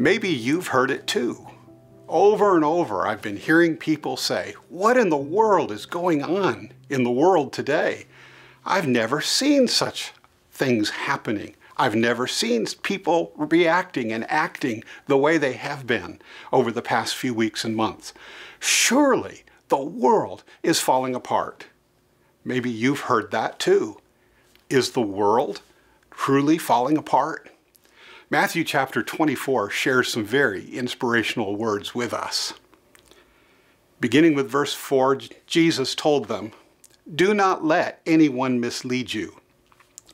Maybe you've heard it too. Over and over, I've been hearing people say, what in the world is going on in the world today? I've never seen such things happening. I've never seen people reacting and acting the way they have been over the past few weeks and months. Surely the world is falling apart. Maybe you've heard that too. Is the world truly falling apart? Matthew chapter 24 shares some very inspirational words with us. Beginning with verse 4, Jesus told them, "Do not let anyone mislead you.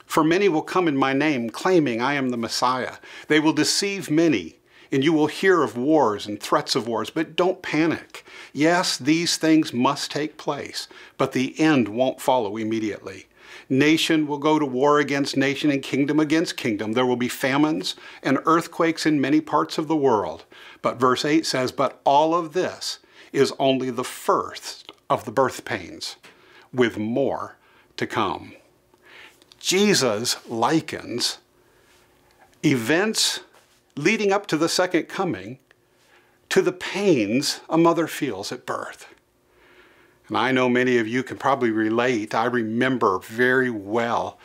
For many will come in my name, claiming I am the Messiah. They will deceive many, and you will hear of wars and threats of wars, but don't panic. Yes, these things must take place, but the end won't follow immediately. Nation will go to war against nation and kingdom against kingdom. There will be famines and earthquakes in many parts of the world." But verse 8 says, "But all of this is only the first of the birth pains, with more to come." Jesus likens events leading up to the second coming to the pains a mother feels at birth. And I know many of you can probably relate. I remember very well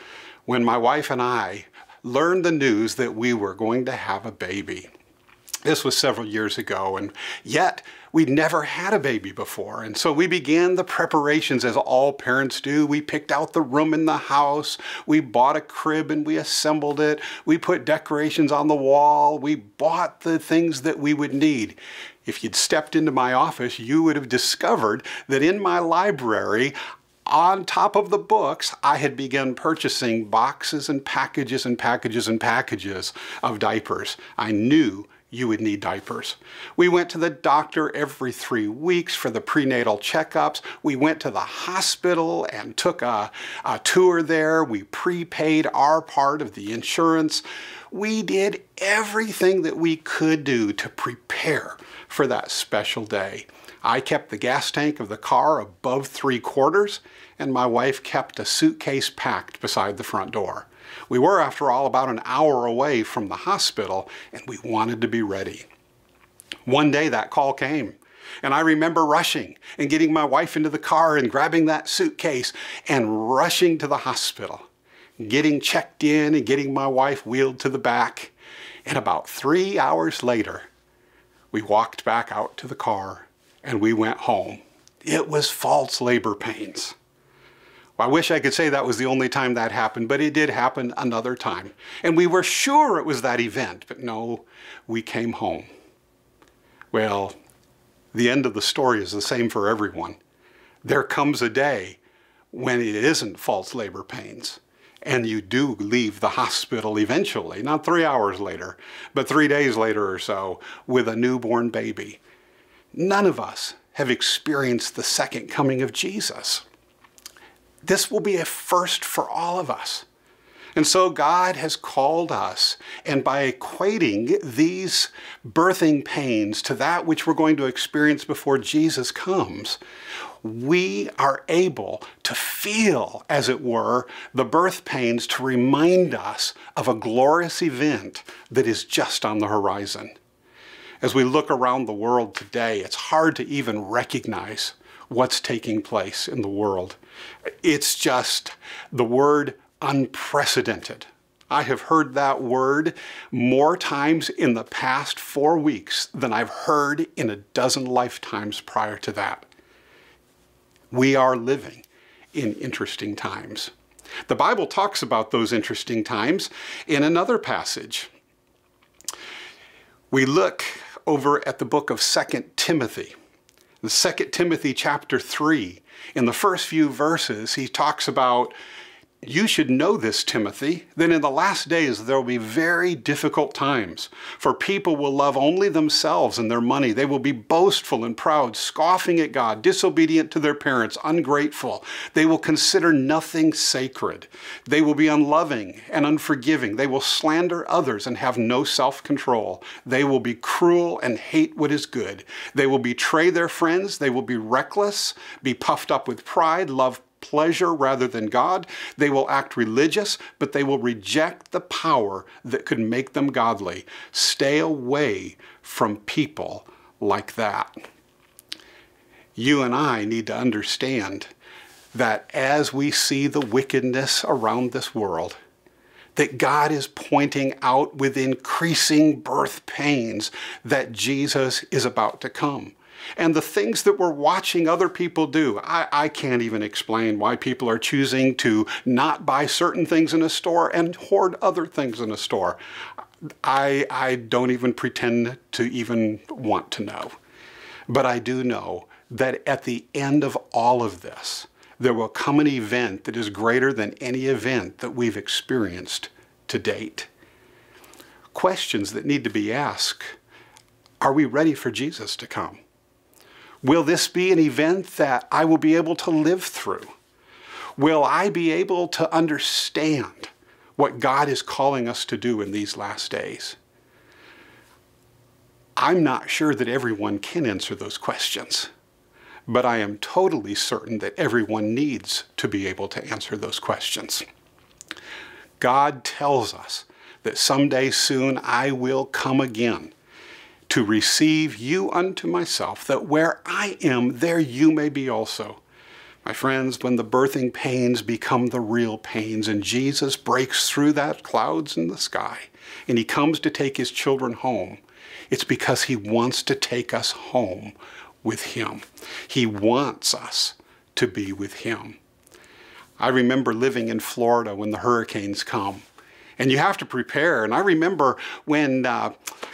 when my wife and I learned the news that we were going to have a baby. This was several years ago, and yet we'd never had a baby before. And so we began the preparations as all parents do. We picked out the room in the house. We bought a crib and we assembled it. We put decorations on the wall. We bought the things that we would need. If you'd stepped into my office, you would have discovered that in my library, on top of the books, I had begun purchasing boxes and packages and packages and packages of diapers. I knew you would need diapers. We went to the doctor every 3 weeks for the prenatal checkups. We went to the hospital and took a tour there. We prepaid our part of the insurance. We did everything that we could do to prepare for that special day. I kept the gas tank of the car above 3/4, and my wife kept a suitcase packed beside the front door. We were, after all, about an hour away from the hospital, and we wanted to be ready. One day that call came, and I remember rushing and getting my wife into the car and grabbing that suitcase and rushing to the hospital, getting checked in and getting my wife wheeled to the back. And about 3 hours later, we walked back out to the car and we went home. It was false labor pains. Well, I wish I could say that was the only time that happened, but it did happen another time. And we were sure it was that event, but no, we came home. Well, the end of the story is the same for everyone. There comes a day when it isn't false labor pains, and you do leave the hospital eventually, not 3 hours later, but 3 days later or so, with a newborn baby. None of us have experienced the second coming of Jesus. This will be a first for all of us. And so God has called us, and by equating these birthing pains to that which we're going to experience before Jesus comes, we are able to feel, as it were, the birth pains to remind us of a glorious event that is just on the horizon. As we look around the world today, it's hard to even recognize what's taking place in the world. It's just the word unprecedented. I have heard that word more times in the past 4 weeks than I've heard in a dozen lifetimes prior to that. We are living in interesting times. The Bible talks about those interesting times in another passage. We look over at the book of 2 Timothy. In 2 Timothy chapter 3, in the first few verses, he talks about, "You should know this, Timothy, that in the last days there will be very difficult times, for people will love only themselves and their money. They will be boastful and proud, scoffing at God, disobedient to their parents, ungrateful. They will consider nothing sacred. They will be unloving and unforgiving. They will slander others and have no self-control. They will be cruel and hate what is good. They will betray their friends. They will be reckless, be puffed up with pride, love pleasure rather than God. They will act religious, but they will reject the power that could make them godly. Stay away from people like that. You and I need to understand that as we see the wickedness around this world, that God is pointing out with increasing birth pains that Jesus is about to come. And the things that we're watching other people do, I can't even explain why people are choosing to not buy certain things in a store and hoard other things in a store. I don't even pretend to even want to know. But I do know that at the end of all of this, there will come an event that is greater than any event that we've experienced to date. Questions that need to be asked. Are we ready for Jesus to come? Will this be an event that I will be able to live through? Will I be able to understand what God is calling us to do in these last days? I'm not sure that everyone can answer those questions, but I am totally certain that everyone needs to be able to answer those questions. God tells us that someday soon I will come again to receive you unto myself, that where I am, there you may be also. My friends, when the birthing pains become the real pains and Jesus breaks through that clouds in the sky and he comes to take his children home, it's because he wants to take us home with him. He wants us to be with him. I remember living in Florida when the hurricanes come. And you have to prepare. And I remember when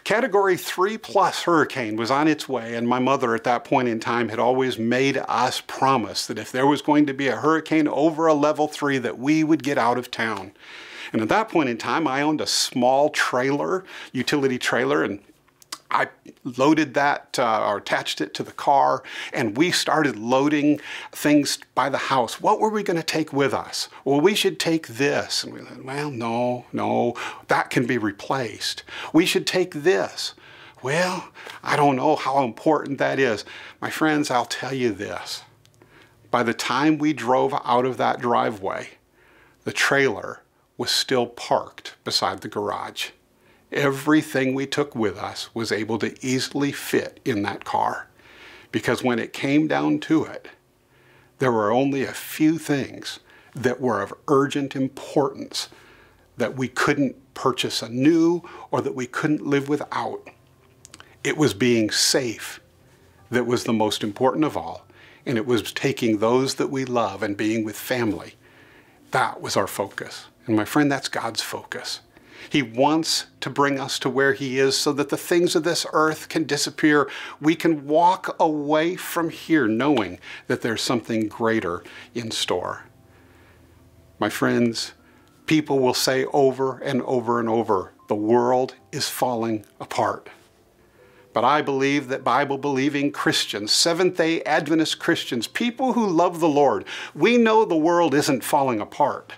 Category 3+ hurricane was on its way, and my mother at that point in time had always made us promise that if there was going to be a hurricane over a level 3 that we would get out of town. And at that point in time, I owned a small trailer, utility trailer, and I loaded that or attached it to the car, and we started loading things by the house. What were we going to take with us? Well, we should take this. And we said, well, no, that can be replaced. We should take this. Well, I don't know how important that is. My friends, I'll tell you this. By the time we drove out of that driveway, the trailer was still parked beside the garage. Everything we took with us was able to easily fit in that car, because when it came down to it, there were only a few things that were of urgent importance that we couldn't purchase anew or that we couldn't live without. It was being safe that was the most important of all, and it was taking those that we love and being with family. That was our focus. And my friend, that's God's focus. He wants to bring us to where he is so that the things of this earth can disappear. We can walk away from here knowing that there's something greater in store. My friends, people will say over and over and over, the world is falling apart. But I believe that Bible-believing Christians, Seventh-day Adventist Christians, people who love the Lord, we know the world isn't falling apart.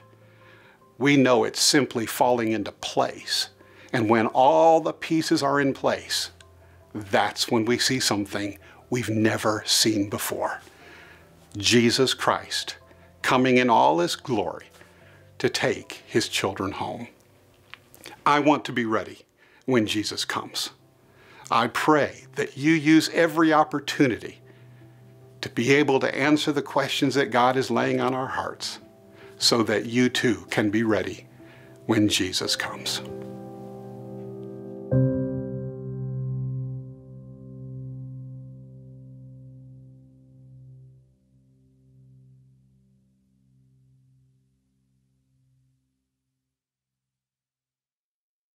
We know it's simply falling into place. And when all the pieces are in place, that's when we see something we've never seen before. Jesus Christ coming in all his glory to take his children home. I want to be ready when Jesus comes. I pray that you use every opportunity to be able to answer the questions that God is laying on our hearts, so that you too can be ready when Jesus comes.